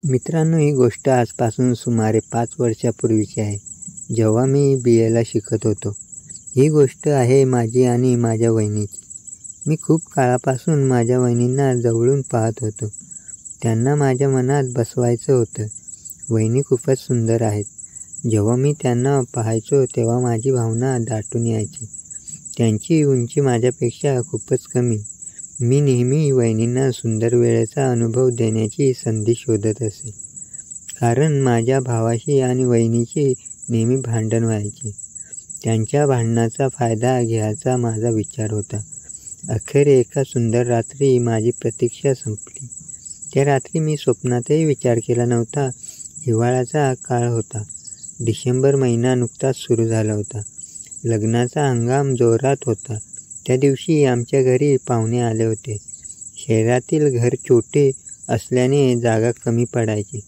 मित्रांनो, ही गोष्ट आजपासून सुमारे 5 वर्षापूर्वीची आहे, जेव्हा मी BAला शिकत होतो. ही गोष्ट आहे माझी आणि माझ्या वहिनीची. मी खूप काळापासून माझ्या वहिनींना जवळून पाहत होतो. त्यांना माझ्या मनात बसवायचं होतं. वहिनी खूपच सुंदर आहेत. जेव्हा मी त्यांना पाहायचो तेव्हा माझी भावना दाटून यायची. त्यांची उंची माझ्यापेक्षा खूपच कमी. मी नेहमी वहिनींना सुंदर वेळेचा अनुभव देण्याची संधी शोधत असे. कारण माझ्या भावाशी आणि वहिनीची नेहमी भांडण व्हायची. त्यांच्या भांडणाचा फायदा घ्यायचा माझा विचार होता. अखेर एका सुंदर रात्री माझी प्रतीक्षा संपली. त्या रात्री मी स्वप्नातही विचार केला नव्हता. हिवाळ्याचा काळ होता. डिसेंबर महिना नुकताच सुरू झाला होता. लग्नाचा हंगाम जोरात होता. त्या दिवशी आमच्या घरी पाहुणे आले होते. शहरातील घर छोटे असल्याने जागा कमी पडायची.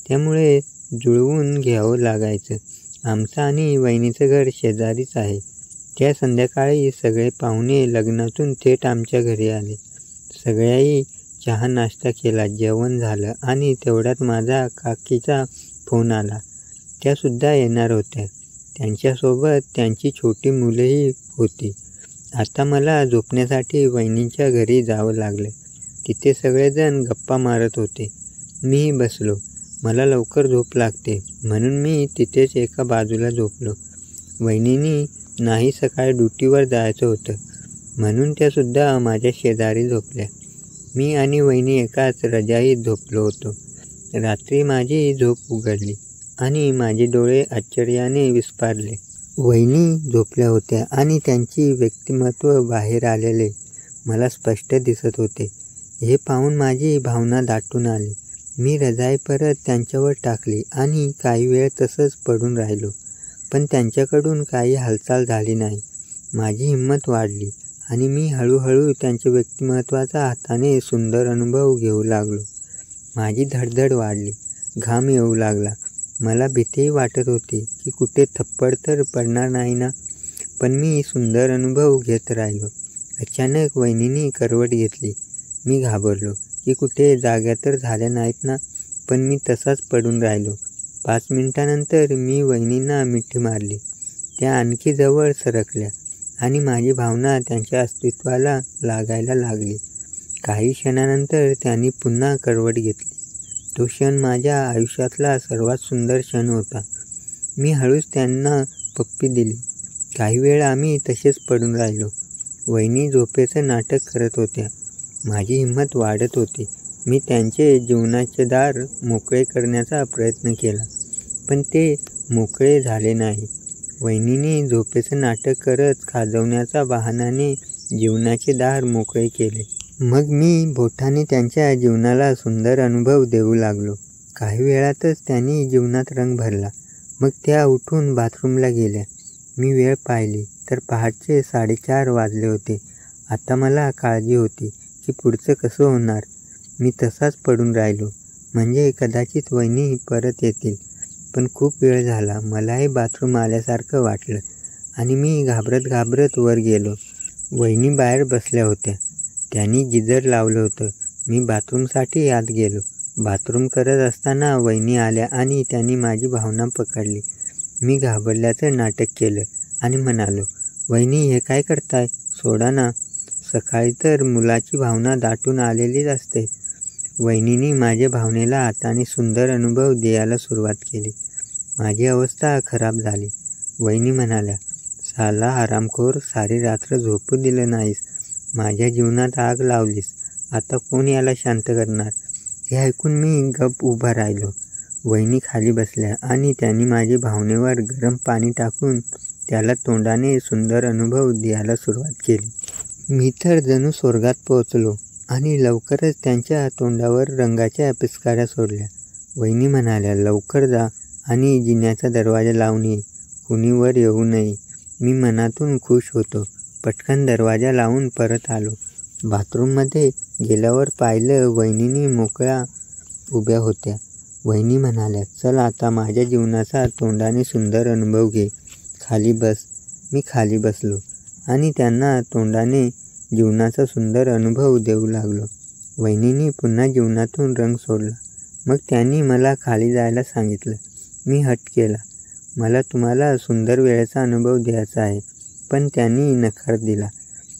त्यामुळे जुळवून घ्यावं लागायचं. आमचं आणि वहिनीचं घर शेजारीच आहे. त्या संध्याकाळी सगळे पाहुणे लग्नातून थेट आमच्या घरी आले. सगळ्यांनी चहा नाश्ता केला. जेवण झालं आणि तेवढ्यात माझ्या काकीचा फोन आला. त्यासुद्धा येणार होत्या. त्यांच्यासोबत त्यांची छोटी मुलंही होती. आता मला झोपण्यासाठी वहिनींच्या घरी जावं लागलं. तिथे सगळेजण गप्पा मारत होते. मीही बसलो. मला लवकर झोप लागते म्हणून मी तिथेच एका बाजूला झोपलो. वहिनींनी नाही सकाळी ड्युटीवर जायचं होतं म्हणून त्यासुद्धा माझ्या शेजारी झोपल्या. मी आणि वहिनी एकाच रजाईत झोपलो होतो. रात्री माझी झोप उघडली आणि माझे डोळे आश्चर्याने विस्फारले. वहिनी झोपल्या होत्या आणि त्यांची व्यक्तिमत्व बाहेर आलेले मला स्पष्ट दिसत होते. हे पाहून माझी भावना दाटून आली. मी रजाई परत त्यांच्यावर टाकली आणि काही वेळ तसंच पडून राहिलो. पण त्यांच्याकडून काही हालचाल झाली नाही. माझी हिंमत वाढली आणि मी हळूहळू त्यांच्या व्यक्तिमत्वाचा हाताने सुंदर अनुभव घेऊ लागलो. माझी धडधड वाढली. घाम येऊ लागला. मला भीतीही वाटत होती की कुठे थप्पड तर पडणार नाही ना. पण मी सुंदर अनुभव घेत राहिलो. अचानक वहिनींनी करवट घेतली. मी घाबरलो की कुठे जाग्या तर झाल्या नाहीत ना. पण मी तसाच पडून राहिलो. 5 मिनिटांनंतर मी वहिनींना मिठी मारली. त्या आणखी जवळ सरकल्या आणि माझी भावना त्यांच्या अस्तित्वाला लागायला लागली. काही क्षणानंतर त्यांनी पुन्हा करवट घेतली. तो क्षण माझ्या आयुष्यातला सर्वात सुंदर क्षण होता. मी हळूच त्यांना पप्पी दिली. काही वेळ आम्ही तसेच पडून राहिलो. वहिनी झोपेचं नाटक करत होत्या. माझी हिंमत वाढत होती. मी त्यांचे जीवनाचे दार मोकळे करण्याचा प्रयत्न केला. पण ते मोकळे झाले नाही. वहिनीने झोपेचं नाटक करत खाजवण्याच्या बहाण्याने जीवनाचे दार मोकळे केले. मग मी बोटाने त्यांच्या जीवनाला सुंदर अनुभव देऊ लागलो. काही वेळातच त्यांनी जीवनात रंग भरला. मग त्या उठून बाथरूमला गेल्या. मी वेळ पाहिली तर पहाटे 4:30 वाजले होते. आता मला काळजी होती की पुढचं कसं होणार. मी तसाच पडून राहिलो. म्हणजे कदाचित वहिनी परत येतील. पण खूप वेळ झाला. मलाही बाथरूम आल्यासारखं वाटलं आणि मी घाबरत वर गेलो. वहिनी बाहेर बसल्या होत्या. त्यांनी गिझर लावलं होतं. मी बाथरूमसाठी आत गेलो. बाथरूम करत असताना वहिनी आल्या आणि त्यांनी माझी भावना पकडली. मी घाबरल्याचं नाटक केलं आणि म्हणालो, वहिनी हे काय करताय? सोडा ना. सकाळी तर मुलाची भावना दाटून आलेलीच असते. वहिनींनी माझ्या भावनेला हाताने सुंदर अनुभव द्यायला सुरुवात केली. माझी अवस्था खराब झाली. वहिनी म्हणाल्या, साला हरामखोर, सारी रात्र झोपू दिलं नाहीस. माझ्या जीवनात आग लावलीस. आता कोण याला शांत करणार? हे ऐकून मी गप्प उभा राहिलो. वहिनी खाली बसल्या आणि त्यांनी माझ्या भावनेवर गरम पाणी टाकून त्याला तोंडाने सुंदर अनुभव द्यायला सुरुवात केली. मी तर जणू स्वर्गात पोहोचलो आणि लवकरच त्यांच्या तोंडावर रंगाच्या पिचकाऱ्या सोडल्या. वहिनी म्हणाल्या, लवकर जा आणि जिन्याचा दरवाजा लावून ये. कुणी वर येऊ नये. मी मनातून खुश होतो. पटकन दरवाजा लावून परत आलो. बाथरूममध्ये गेल्यावर पाहिलं वहिनी मोकळ्या उभ्या होत्या. वहिनी म्हणाल्या, चल आता माझ्या जीवनाचा तोंडाने सुंदर अनुभव घे. खाली बस. मी खाली बसलो आणि त्यांना तोंडाने जीवनाचा सुंदर अनुभव देऊ लागलो. वहिनींनी पुन्हा जीवनातून रंग सोडला. मग त्यांनी मला खाली जायला सांगितलं. मी हट्ट केला. मला तुम्हाला सुंदर वेळेचा अनुभव द्यायचा आहे, पण त्यांनी नकार दिला.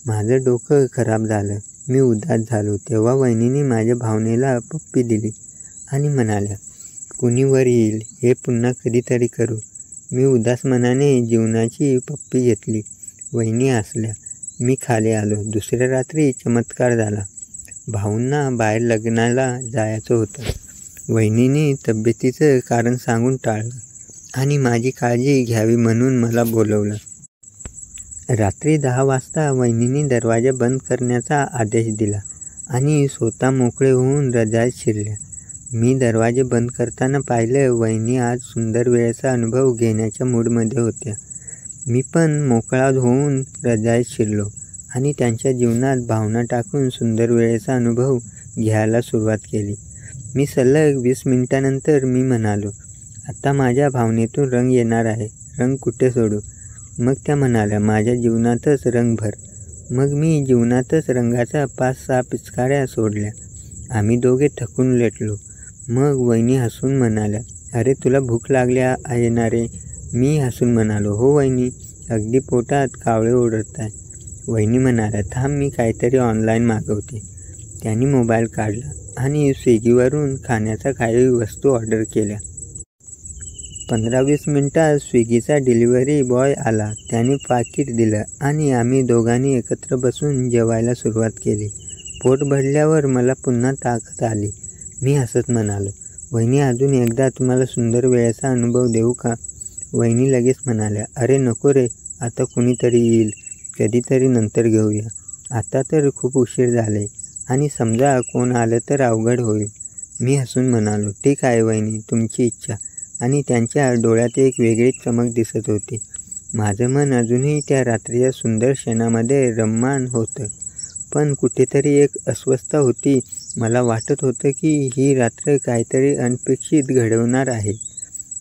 माझं डोकं खराब झालं. मी उदास झालो. तेव्हा वहिनीने माझ्या भावनेला पप्पी दिली आणि म्हणाल्या, कुणी वर येईल, हे पुन्हा कधीतरी करू. मी उदास मनाने जीवनाची पप्पी घेतली. वहिनी हसल्या. मी खाली आलो. दुसऱ्या रात्री चमत्कार झाला. भाऊंना बाहेर लग्नाला जायचं होतं. वहिनीने तब्येतीचं कारण सांगून टाळलं आणि माझी काळजी घ्यावी म्हणून मला बोलवलं. रात्री 10 वाजता वहिनीने दरवाजा बंद करण्याचा आदेश दिला आणि स्वतः मोकळे होऊन रजाईत शिरल्या. मी दरवाजे बंद करताना पाहिलं, वहिनी आज सुंदर वेळेचा अनुभव घेण्याच्या मूडमध्ये होत्या. मी पण मोकळा होऊन रजाईत शिरलो आणि त्यांच्या जीवनात भावना टाकून सुंदर वेळेचा अनुभव घ्यायला सुरुवात केली. मी सलग 20 मिनिटांनंतर मी म्हणालो, आता माझ्या भावनेतून रंग येणार आहे. रंग कुठे सोडू? मग त्या म्हणाल्या, माझ्या जीवनातच रंग भर. मग मी जीवनातच रंगाच्या 5-6 पिचकाऱ्या सोडल्या. आम्ही दोघे थकून लेटलो. मग वहिनी हसून म्हणाल्या, अरे तुला भूक लागली आहे ना रे? मी हसून म्हणालो, हो वहिनी, अगदी पोटात कावळे ओरडत आहे. वहिनी म्हणाल्या, थांब, मी काहीतरी ऑनलाईन मागवते. त्यांनी मोबाईल काढला आणि स्विगीवरून खाण्याच्या काही वस्तू ऑर्डर केल्या. 15-20 मिनिटात स्विगीचा डिलिव्हरी बॉय आला. त्याने पाकीट दिलं आणि आम्ही दोघांनी एकत्र बसून जेवायला सुरुवात केली. पोट भरल्यावर मला पुन्हा ताकद आली. मी हसत म्हणालो, वहिनी, अजून एकदा तुम्हाला सुंदर वेळेचा अनुभव देऊ का? वहिनी लगेच म्हणाल्या, अरे नको रे, आता कुणीतरी येईल, कधीतरी नंतर घेऊया. आता तर खूप उशीर झाले आणि समजा कोण आलं तर अवघड होईल. मी हसून म्हणालो, ठीक आहे वहिनी, तुमची इच्छा. आणि त्यांच्या डोळ्यात एक वेगळीच चमक दिसत होती. माझं मन अजूनही त्या रात्रीच्या सुंदर क्षणामध्ये रममाण होतं, पण कुठेतरी एक अस्वस्थता होती. मला वाटत होतं की ही रात्र काहीतरी अनपेक्षित घडवणार आहे.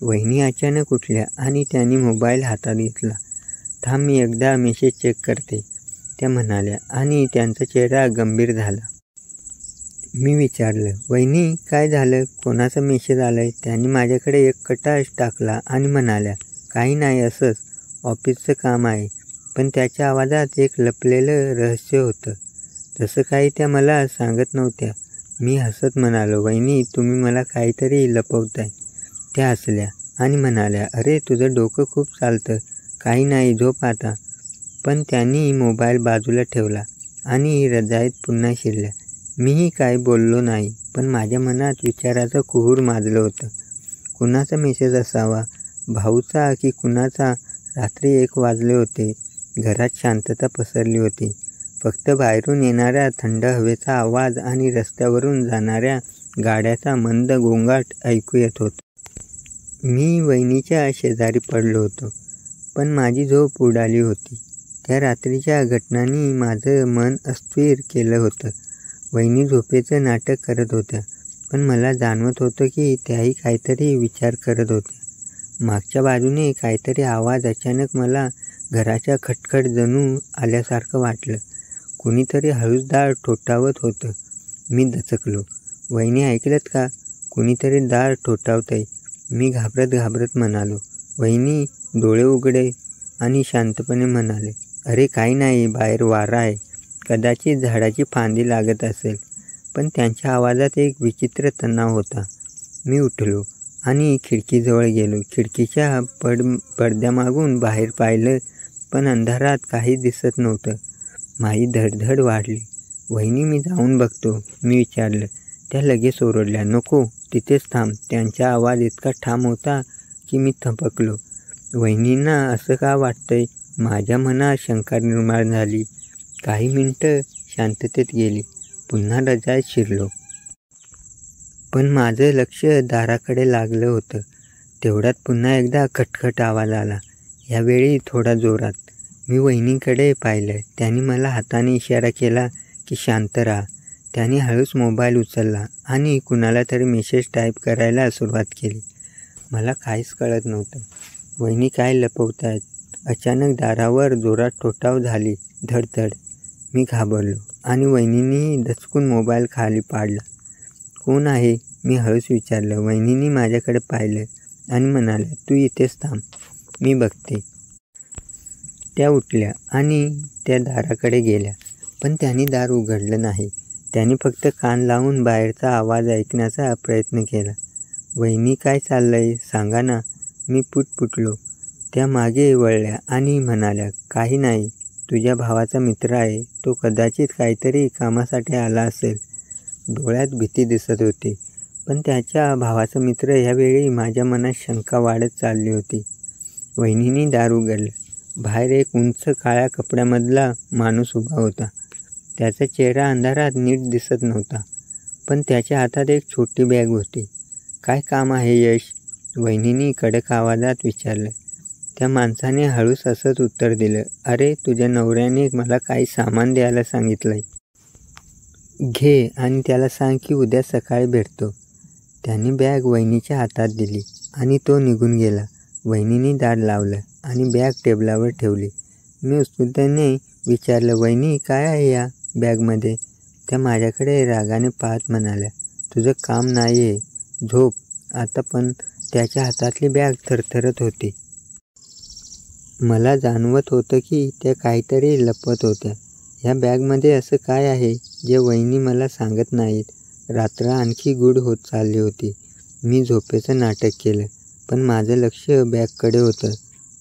वहिनी अचानक उठल्या आणि त्यांनी मोबाईल हातात घेतला. थांब, मी एकदा मेसेज चेक करते, त्या म्हणाल्या आणि त्यांचा चेहरा गंभीर झाला. मी विचारलं, वहिनी काय झालं? कोणाचा मेसेज आलाय? त्यांनी माझ्याकडे एक कटाक्ष टाकला आणि म्हणाल्या, काही नाही, असंच ऑफिसचं काम आहे. पण त्याच्या आवाजात एक लपलेलं रहस्य होतं. तसं काही त्या मला सांगत नव्हत्या. मी हसत म्हणालो, वहिनी, तुम्ही मला काहीतरी लपवताय. त्या हसल्या आणि म्हणाल्या, अरे तुझं डोकं खूप चालतं, काही नाही, झोप आता. पण त्यांनी मोबाईल बाजूला ठेवला आणि रजाईत पुन्हा शिरल्या. मीही काही बोललो नाही, पण माझ्या मनात विचाराचं कुहूर माजलं होतं. कुणाचा मेसेज असावा? भाऊचा की कुणाचा? रात्री 1 वाजले होते. घरात शांतता पसरली होती. फक्त बाहेरून येणाऱ्या थंड हवेचा आवाज आणि रस्त्यावरून जाणाऱ्या गाड्याचा मंद गोंगाट ऐकू येत होता. मी वहिनीच्या शेजारी पडलो होतो, पण माझी झोप उडाली होती. त्या रात्रीच्या घटनांनी माझं मन अस्थिर केलं होतं. वहिनी झोपेचं नाटक करत होत्या, पण मला जाणवत होतं की त्याही काहीतरी विचार करत होत्या. मागच्या बाजूने काहीतरी आवाज. अचानक मला घराच्या खटखट जणू आल्यासारखं वाटलं. कुणीतरी हळूच दार ठोठावत होतं. मी दचकलो. वहिनी, ऐकलत का? कुणीतरी दार ठोठावतंय. मी घाबरत म्हणालो. वहिनी डोळे उघडे आणि शांतपणे म्हणाले, अरे काही नाही, बाहेर वारा आहे, कदाचित झाडाची फांदी लागत असेल. पण त्यांच्या आवाजात एक विचित्र तणाव होता. मी उठलो आणि खिडकीजवळ गेलो. खिडकीच्या पडद्यामागून बाहेर पाहिलं, पण अंधारात काही दिसत नव्हतं. माझी धडधड वाढली. वहिनी, मी जाऊन बघतो, मी विचारलं. त्या लगेच ओरडल्या, नको, तिथेच थांब. त्यांचा आवाज इतका ठाम होता की मी थबकलो. वहिनींना असं का वाटतंय? माझ्या मनात शंका निर्माण झाली. काही मिनिटं शांततेत गेली. पुन्हा रजाईत शिरलो. पण माझं लक्ष दाराकडे लागलं होतं. तेवढ्यात पुन्हा एकदा खटखट आवाज आला, यावेळी थोडा जोरात. मी वहिनींकडे पाहिलं. त्यांनी मला हाताने इशारा केला की शांत राहा. त्यांनी हळूच मोबाईल उचलला आणि कुणाला तरी मेसेज टाईप करायला सुरुवात केली. मला काहीच कळत नव्हतं. वहिनी काय लपवतायत? अचानक दारावर जोरात ठोठाव झाली. धडधड. मी घाबरलो आणि वहिनींनीही दचकून मोबाईल खाली पाडला. कोण आहे? मी हळूच विचारलं. वहिनींनी माझ्याकडे पाहिलं आणि म्हणाल्या, तू इथेच थांब, मी बघते. त्या उठल्या आणि त्या दाराकडे गेल्या, पण त्यांनी दार उघडलं नाही. त्यांनी फक्त कान लावून बाहेरचा आवाज ऐकण्याचा प्रयत्न केला. वहिनी, काय चाललंय सांगा ना, मी पुटपुटलो. त्या मागे वळल्या आणि म्हणाल्या, काही नाही, तुझ्या भावाचा मित्र आहे, तो कदाचित काहीतरी कामासाठी आला असेल. डोळ्यात भीती दिसत होती, पण त्याच्या भावाचा मित्र ह्यावेळी माझ्या मनात शंका वाढत चालली होती. वहिनींनी दार उघडलं. बाहेर एक उंच काळ्या कपड्यामधला माणूस उभा होता. त्याचा चेहरा अंधारात नीट दिसत नव्हता, पण त्याच्या हातात एक छोटी बॅग होती. काय काम आहे यश? वहिनींनी कडक आवाजात विचारलं. त्या माणसाने हळूच हसत उत्तर दिलं, अरे, तुझ्या नवऱ्याने मला काही सामान द्यायला सांगितलंय. घे आणि त्याला सांग की उद्या सकाळी भेटतो. त्याने बॅग वहिनीच्या हातात दिली आणि तो निघून गेला. वहिनींनी दार लावलं आणि बॅग टेबलावर ठेवली. मी उत्सुकतेने विचारलं, वहिनी, काय आहे या बॅगमध्ये? त्या माझ्याकडे रागाने पाहत म्हणाल्या, तुझं काम नाही आहे, झोप आता. पण त्याच्या हातातली बॅग थरथरत होती. मला जाणवत होतं की त्या काहीतरी लपवत होत्या. ह्या बॅगमध्ये असं काय आहे जे वहिनी मला सांगत नाहीत? रात्र आणखी गूढ होत चालली होती. मी झोपेचं नाटक केलं, पण माझं लक्ष बॅगकडे होतं.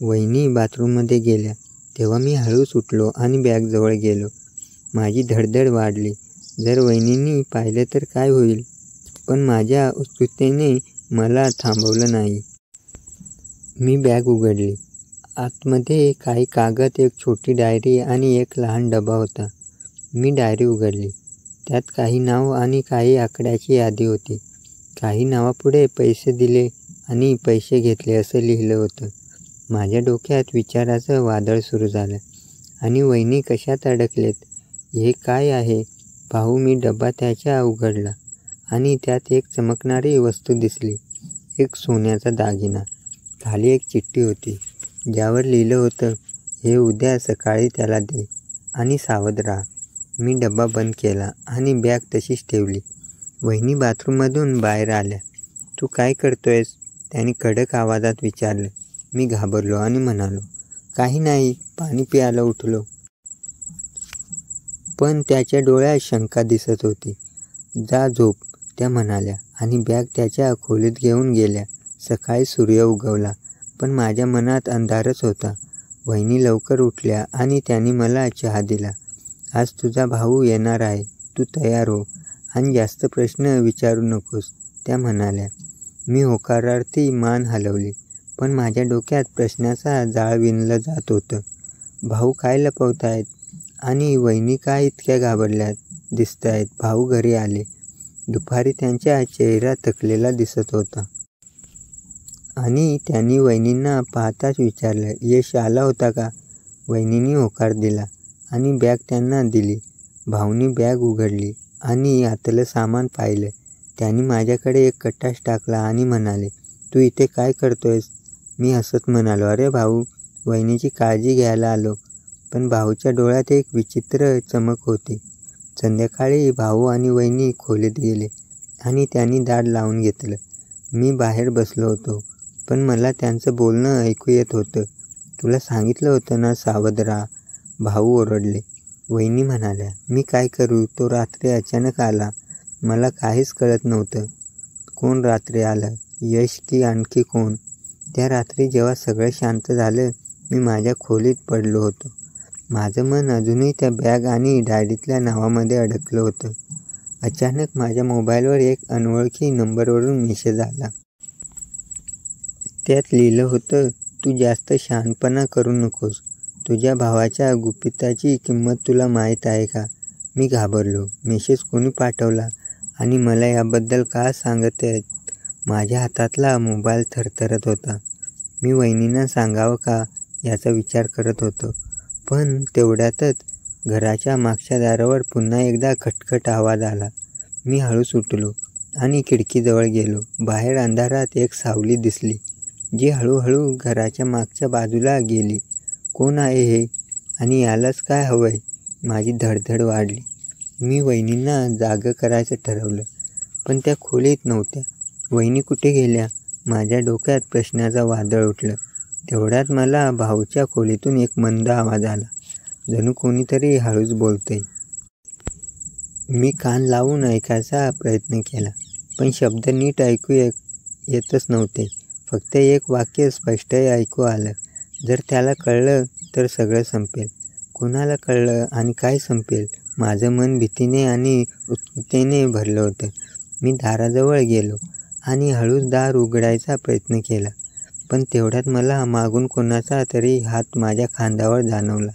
वहिनी बाथरूममध्ये गेल्या तेव्हा मी हळूच उठलो आणि बॅगजवळ गेलो. माझी धडधड वाढली. जर वहिनींनी पाहिलं तर काय होईल? पण माझ्या उत्सुकतेने मला थांबवलं नाही. मी बॅग उघडली. आतमध्ये काही कागद, एक छोटी डायरी आणि एक लहान डबा होता. मी डायरी उघडली. त्यात काही नाव आणि काही आकड्याची यादी होती. काही नावापुढे पैसे दिले आणि पैसे घेतले असं लिहिलं होतं. माझ्या डोक्यात विचाराचं वादळ सुरू झालं. आणि वहिनी कशात अडकलेत? हे काय आहे? पाहू, मी डबा त्याच्या उघडला आणि त्यात एक चमकणारी वस्तू दिसली. एक सोन्याचा दागिना. खाली एक चिठ्ठी होती ज्यावर लिहिलं होतं, हे उद्या सकाळी त्याला दे आणि सावध राहा. मी डबा बंद केला आणि बॅग तशीच ठेवली. वहिनी बाथरूममधून बाहेर आल्या. तू काय करतोयस? त्यांनी कडक आवाजात विचारलं. मी घाबरलो आणि म्हणालो, काही नाही, पाणी प्यायला उठलो. पण त्याच्या डोळ्यात शंका दिसत होती. जा झोप, त्या म्हणाल्या आणि बॅग त्याच्या खोलीत घेऊन गेल्या. सकाळी सूर्य उगवला, पण माझ्या मनात अंधारच होता. वहिनी लवकर उठल्या आणि त्यांनी मला चहा दिला. आज तुझा भाऊ येणार आहे, तू तयार हो आणि जास्त प्रश्न विचारू नकोस, त्या म्हणाल्या. मी होकारार्थी मान हलवली, पण माझ्या डोक्यात प्रश्नाचा जाळ विणलं जात होतं. भाऊ काय लपवतायत? आणि वहिनी काय इतक्या घाबरल्यात दिसतायत? भाऊ घरी आले. दुपारी त्यांचा चेहरा थकलेला दिसत होता. आणि त्यांनी वहिनींना पाहताच विचारलं, यश आला होता का? वहिनींनी होकार दिला आणि बॅग त्यांना दिली. भाऊनी बॅग उघडली आणि आतलं सामान पाहिलं. त्यांनी माझ्याकडे एक कटाश टाकला आणि म्हणाले, तू इथे काय करतोयस? मी हसत म्हणालो, अरे भाऊ, वहिनीची काळजी घ्यायला आलो. पण भाऊच्या डोळ्यात एक विचित्र चमक होती. संध्याकाळी भाऊ आणि वहिनी खोलीत गेले आणि त्यांनी दार लावून घेतलं. मी बाहेर बसलो होतो, पण मला त्यांचं बोलणं ऐकू येत होतं. तुला सांगितलं होतं ना, सावध राहा, भाऊ ओरडले. वहिनी म्हणाल्या, मी काय करू? तो रात्री अचानक आला, मला काहीच कळत नव्हतं. कोण रात्री आलं? यश की आणखी कोण? त्या रात्री जेव्हा सगळं शांत झालं, मी माझ्या खोलीत पडलो होतो. माझं मन अजूनही त्या बॅग आणि डायरीतल्या नावामध्ये अडकलं होतं. अचानक माझ्या मोबाईलवर एक अनोळखी नंबरवरून मेसेज आला. त्यात लिहिलं होतं, तू जास्त शहाणपणा करू नकोस. तुझ्या भावाच्या गुपिताची किंमत तुला माहीत आहे का? मी घाबरलो. मेसेज कोणी पाठवला आणि मला याबद्दल का सांगत आहेत? माझ्या हातातला मोबाईल थरथरत होता. मी वहिनींना सांगावं का याचा विचार करत होतो. पण तेवढ्यातच घराच्या मागच्या दारावर पुन्हा एकदा खटखट आवाज आला. मी हळूच उठलो आणि खिडकीजवळ गेलो. बाहेर अंधारात एक सावली दिसली, जी हळूहळू घराच्या मागच्या बाजूला गेली. कोण आहे हे? आणि यालाच काय हवंय? माझी धडधड वाढली. मी वहिनींना जागं करायचं ठरवलं. पण त्या खोलीत नव्हत्या. वहिनी कुठे गेल्या? माझ्या डोक्यात प्रश्नाचं वादळ उठलं. तेवढ्यात मला भाऊच्या खोलीतून एक मंद आवाज आला, जणू कोणीतरी हळूच बोलतंय. मी कान लावून ऐकायचा प्रयत्न केला, पण शब्द नीट ऐकू येतच नव्हते. फक्त एक वाक्य स्पष्ट ऐकू आलं, जर त्याला कळलं तर सगळं संपेल. कोणाला कळलं आणि काय संपेल? माझं मन भीतीने आणि उत्सुकतेने भरलं होतं. मी दाराजवळ गेलो आणि हळूच दार उघडायचा प्रयत्न केला, पण तेवढ्यात मला मागून कोणाचा तरी हात माझ्या खांद्यावर जाणवला.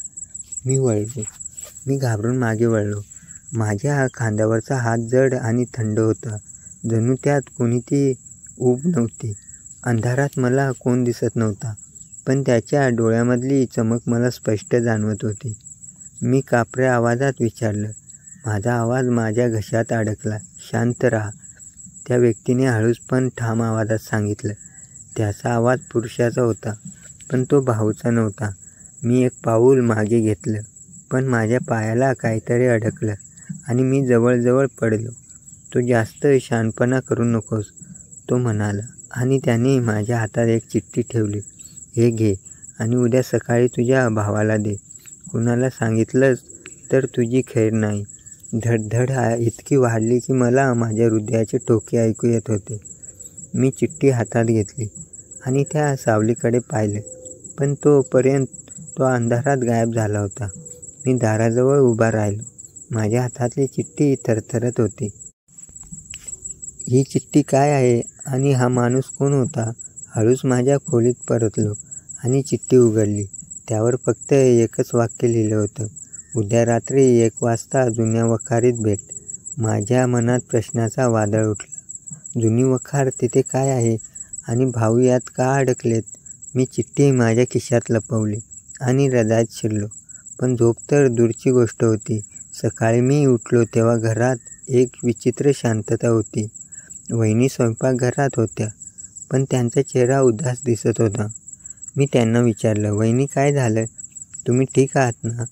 मी घाबरून मागे वळलो. माझ्या खांद्यावरचा हात जड आणि थंड होता, जणू त्यात कोणती ऊब नव्हती. अंधारात मला कोण दिसत नव्हता, पण त्याच्या डोळ्यामधली चमक मला स्पष्ट जाणवत होती. मी कापऱ्या आवाजात विचारलं. माझा आवाज माझ्या घशात अडकला. शांत राहा, त्या व्यक्तीने हळूच पण ठाम आवाजात सांगितलं. त्याचा आवाज पुरुषाचा होता, पण तो भाऊचा नव्हता. मी एक पाऊल मागे घेतलं, पण माझ्या पायाला काहीतरी अडकलं आणि मी जवळजवळ पडलो. तो जास्त शहाणपणा करू नकोस, तो म्हणाला, आणि त्याने माझ्या हातात एक चिठ्ठी ठेवली. हे घे आणि उद्या सकाळी तुझ्या भावाला दे. कुणाला सांगितलंस तर तुझी खैर नाही. धडधड इतकी वाढली की मला माझ्या हृदयाचे ठोके ऐकू येत होते. मी चिठ्ठी हातात घेतली आणि त्या सावलीकडे पाहिलं, पण तोपर्यंत तो अंधारात गायब झाला होता. मी दाराजवळ उभा राहिलो. माझ्या हातातली चिठ्ठी थरथरत होती. ही चिठ्ठी काय आहे आणि हा माणूस कोण होता? हळूच माझ्या खोलीत परतलो आणि चिठ्ठी उघडली. त्यावर फक्त एकच वाक्य लिहिलं होतं, उद्या रात्री 1 वाजता जुन्या वखारीत भेट. माझ्या मनात प्रश्नाचा वादळ उठला. जुनी वखार तिथे काय आहे आणि भाऊ यात का अडकलेत? मी चिठ्ठी माझ्या खिशात लपवली आणि हृदयात शिरलो. पण झोप तर दूरची गोष्ट होती. सकाळी मी उठलो तेव्हा घरात एक विचित्र शांतता होती. वहिनी स्वयंपाकघरात होत्या, पण त्यांचा चेहरा उदास दिसत होता. मी त्यांना विचारलं, वहिनी काय झालं? तुम्ही ठीक आहात ना?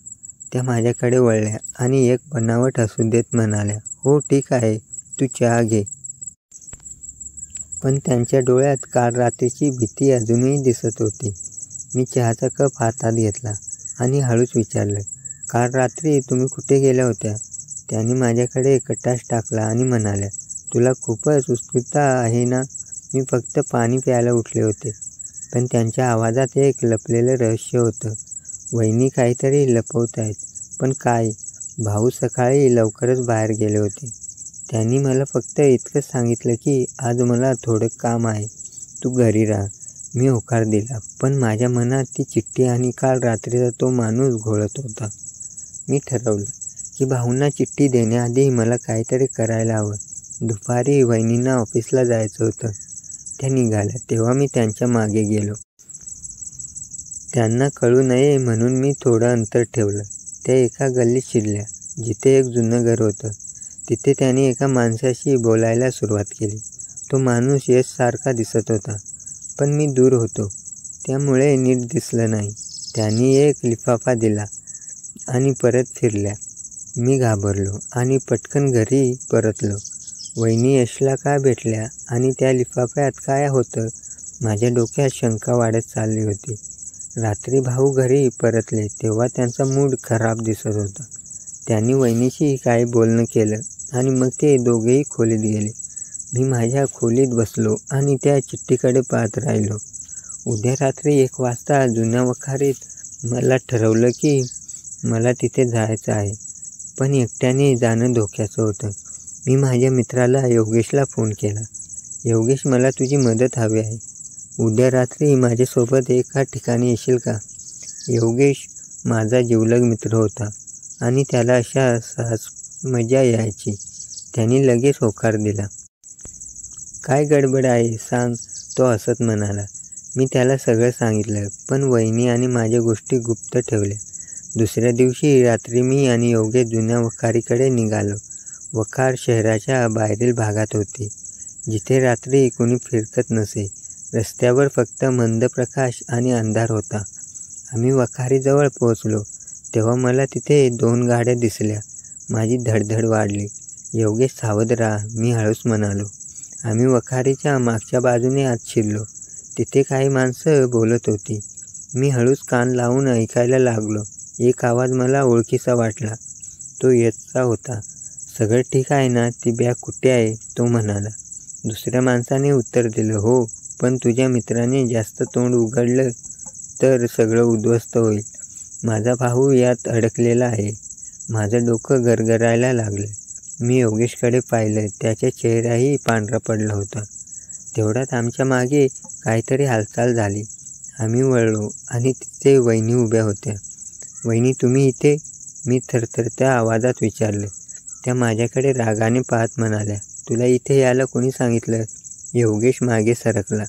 त्या माझ्याकडे वळल्या आणि एक बनावट हसू देत म्हणाल्या, हो ठीक आहे, तू चहा घे. पण त्यांच्या डोळ्यात काल रात्रीची भीती अजूनही दिसत होती. मी चहाचा कप हातात घेतला आणि हळूच विचारलं, काल रात्री तुम्ही कुठे गेल्या होत्या? त्यांनी माझ्याकडे कटाक्ष टाकला आणि म्हणाल्या, तुला खूपच उत्सुकता आहे ना? मी फक्त पाणी प्यायला उठले होते. पण त्यांच्या आवाजात एक लपलेलं रहस्य होतं. वहिनी काहीतरी लपवतायत, पण काय? भाऊ सकाळी लवकरच बाहेर गेले होते. त्यांनी मला फक्त इतकंच सांगितलं की आज मला थोडं काम आहे, तू घरी राहा. मी होकार दिला, पण माझ्या मनात ती चिठ्ठी आणि काल रात्रीचा तो माणूस घोळत होता. मी ठरवलं की भाऊंना चिठ्ठी देण्याआधी मला काहीतरी करायला हवं. दुपारी वहिनींना ऑफिसला जायचं होतं. त्या निघाल्या तेव्हा मी त्यांच्या मागे गेलो. त्यांना कळू नये म्हणून मी थोडं अंतर ठेवलं. त्या एका गल्लीत शिरल्या, जिथे एक जुनं घर होतं. तिथे त्याने एका माणसाशी बोलायला सुरुवात केली. तो माणूस यशसारखा दिसत होता, पण मी दूर होतो, त्यामुळे नीट दिसलं नाही. त्यांनी एक लिफाफा दिला आणि परत फिरल्या. मी घाबरलो आणि पटकन घरी परतलो. वहिनी यशला का भेटल्या आणि त्या लिफाफ्यात काय होतं? माझ्या डोक्यात शंका वाढत चालली होती. रात्री भाऊ घरी परतले तेव्हा त्यांचा मूड खराब दिसत होता. त्यांनी वहिनीशी काही बोलणं केलं आणि मग ते दोघेही खोलीत गेले. मी माझ्या खोलीत बसलो आणि त्या चिठ्ठीकडे पाहत राहिलो. उद्या रात्री 1 वाजता जुन्या वखारीत. मला ठरवलं की मला तिथे जायचं आहे, पण एकट्याने जाणं धोक्याचं होतं. मी माझ्या मित्राला योगेशला फोन केला. योगेश, मला तुझी मदत हवी आहे. उद्या रात्री माझ्यासोबत एका ठिकाणी येशील का? योगेश माझा जिवलग मित्र होता आणि त्याला अशा सहज मजा यायची. त्याने लगेच होकार दिला. काय गडबड आहे सांग, तो हसत म्हणाला. मी त्याला सगळं सांगितलं, पण वहिनी आणि माझ्या गोष्टी गुप्त ठेवल्या. दुसऱ्या दिवशी रात्री मी आणि योगेश जुन्या वखारीकडे निघालो. वखार शहराच्या बाहेरील भागात होती, जिथे रात्री कोणी फिरकत नसे. रस्त्यावर फक्त मंद प्रकाश आणि अंधार होता. आम्ही वखारीजवळ पोहोचलो तेव्हा मला तिथे 2 गाड्या दिसल्या. माझी धडधड वाढली. योगेश सावध राहा, मी हळूच म्हणालो. आम्ही वखारीच्या मागच्या बाजूने आत शिरलो. तिथे काही माणसं बोलत होती. मी हळूच कान लावून ऐकायला लागलो. एक आवाज मला ओळखीचा वाटला. तो यशचा होता. सगळं ठीक आहे ना? ती बॅग कुठे आहे? तो म्हणाला. दुसऱ्या माणसाने उत्तर दिलं, हो, पण तुझ्या मित्राने जास्त तोंड उघडलं तर सगळं उद्ध्वस्त होईल. माझा भाऊ यात अडकलेला आहे. माझं डोकं गरगरायला लागलं. मी योगेशकडे पाहिलं. त्याचा चेहराही पांढरा पडला होता. तेवढ्यात आमच्या मागे काहीतरी हालचाल झाली. आम्ही वळलो आणि तिथे वहिनी उभ्या होत्या. वहिनी, तुम्ही इथे? मी थरथरत्या आवाजात विचारलं. त्या माझ्याकडे रागाने पाहत म्हणाल्या, तुला इथे यायला कोणी सांगितलं? योगेश मागे सरकला.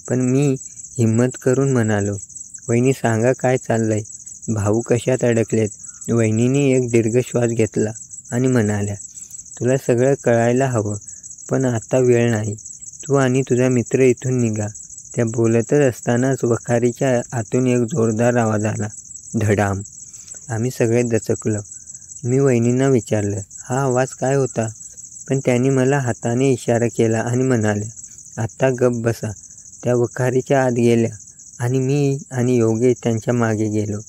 पण मी हिम्मत करून म्हणालो, वहिनी सांगा, काय चाललंय? भाऊ कशात अडकलेत? वहिनीने एक दीर्घ श्वास घेतला आणि म्हणाल्या, तुला सगळं कळायला हवं, पण आता वेळ नाही. तू आणि तुझा मित्र इथून निघा. त्या बोलतच असतानाच वखारीच्या आतून एक जोरदार आवाज आला. धडाम. आम्ही सगळे दचकलो. मी वहिनींना विचारलं, हा आवाज काय होता? पण त्यांनी मला हाताने इशारा केला आणि म्हणाल्या, आत्ता गप्प बसा. त्या वखारीच्या आत गेल्या आणि मी आणि योगेश त्यांच्या मागे गेलो.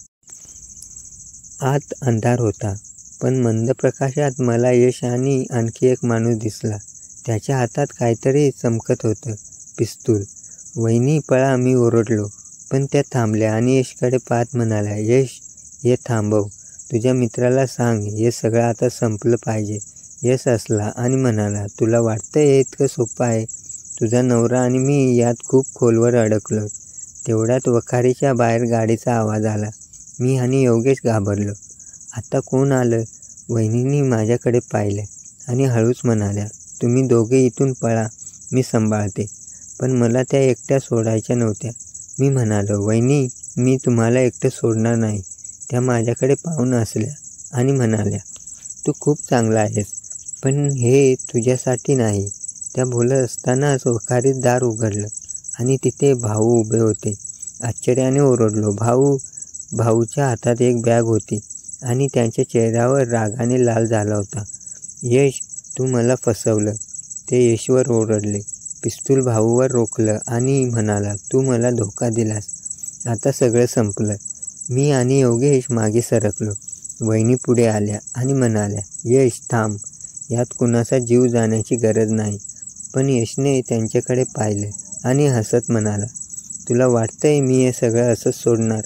आत अंधार होता, पण मंद प्रकाशात मला यश आणि आणखी एक माणूस दिसला. त्याच्या हातात काहीतरी चमकत होतं. पिस्तूल. वहिनी पळा, मी ओरडलो. पण त्या थांबल्या आणि यशकडे पाहत म्हणाल्या, यश, हे थांबव. तुझ्या मित्राला सांग, हे सगळं आता संपलं पाहिजे. यश असला आणि म्हणाला, तुला वाटतं हे इतकं सोपं आहे? तुझा नवरा आणि मी यात खूप खोलवर अडकलो. तेवढ्यात वखारीच्या बाहेर गाडीचा आवाज आला. मी आणि योगेश घाबरलो. आता कोण आलं? वहिनींनी माझ्याकडे पाहिलं आणि हळूच म्हणाल्या, तुम्ही दोघे इथून पळा, मी सांभाळते. पण मला त्या एकट्या सोडायच्या नव्हत्या. मी म्हणालो, वहिनी, मी तुम्हाला एकटं सोडणार नाही. त्या माझ्याकडे पाहून हसल्या आणि म्हणाल्या, तू खूप चांगला आहेस, पण हे तुझ्यासाठी नाही. त्या बोलत असतानाच वखारीत दार उघडलं आणि तिथे भाऊ उभे होते. आश्चर्याने ओरडलो, भाऊ! भाऊच्या हातात एक बॅग होती आणि त्यांच्या चेहऱ्यावर रागाने लाल झाला होता. यश, तू मला फसवलं. ते यशवर ओरडले. पिस्तूल भाऊवर रोखलं आणि म्हणाला, तू मला धोका दिलास. आता सगळं संपलं. मी आणि योगेश मागे सरकलो. वहिनी पुढे आल्या आणि म्हणाल्या, यश थांब, यात कुणाचा जीव जाण्याची गरज नाही. पण यशने त्यांच्याकडे पाहिलं आणि हसत म्हणाला, तुला वाटतंय मी हे सगळं असंच सोडणार?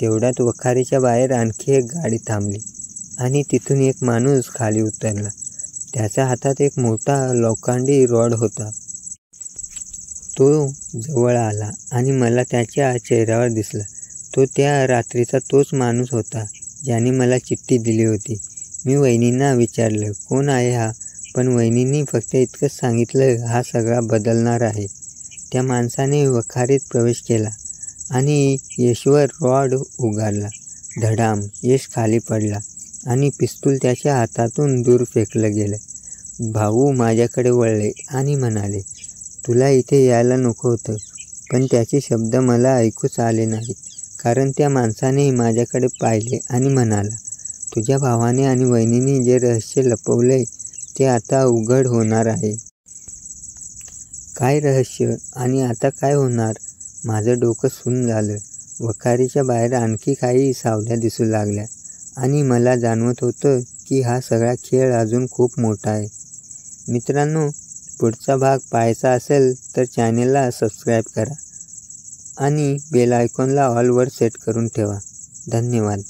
तेवढ्यात वखारीच्या बाहेर आणखी एक गाडी थांबली आणि तिथून एक माणूस खाली उतरला. त्याच्या हातात एक मोठा लोखंडी रॉड होता. तो जवळ आला आणि मला त्याच्या चेहऱ्यावर दिसला. तो त्या रात्रीचा तोच माणूस होता ज्याने मला चिठ्ठी दिली होती. मी वहिनींना विचारलं, कोण आहे हा? पण वहिनींनी फक्त इतकंच सांगितलं, हा सगळा बदलणार आहे. त्या माणसाने वखारीत प्रवेश केला आणि यशवर रॉड उगारला. धडाम. यश खाली पडला आणि पिस्तूल त्याच्या हातातून दूर फेकलं गेलं. भाऊ माझ्याकडे वळले आणि म्हणाले, तुला इथे यायला नको होतं. पण त्याचे शब्द मला ऐकूच आले नाहीत, कारण त्या माणसाने माझ्याकडे पाहिले आणि म्हणाला, तुझ्या भावाने आणि वहिनीने जे रहस्य लपवले ते आता उघड होणार आहे. काय रहस्य आणि आता काय होणार? माझं डोकं सुन्न झालं. वखारीच्या बाहेर आणखी काही सावल्या दिसू लागल्या आणि मला जाणवत होतं की हा सगळा खेळ अजून खूप मोठा आहे. मित्रांनो, पुढचा भाग पाहायचा असेल तर चॅनेलला सबस्क्राईब करा आणि बेल आयकॉनला ऑलवर सेट करून ठेवा. धन्यवाद.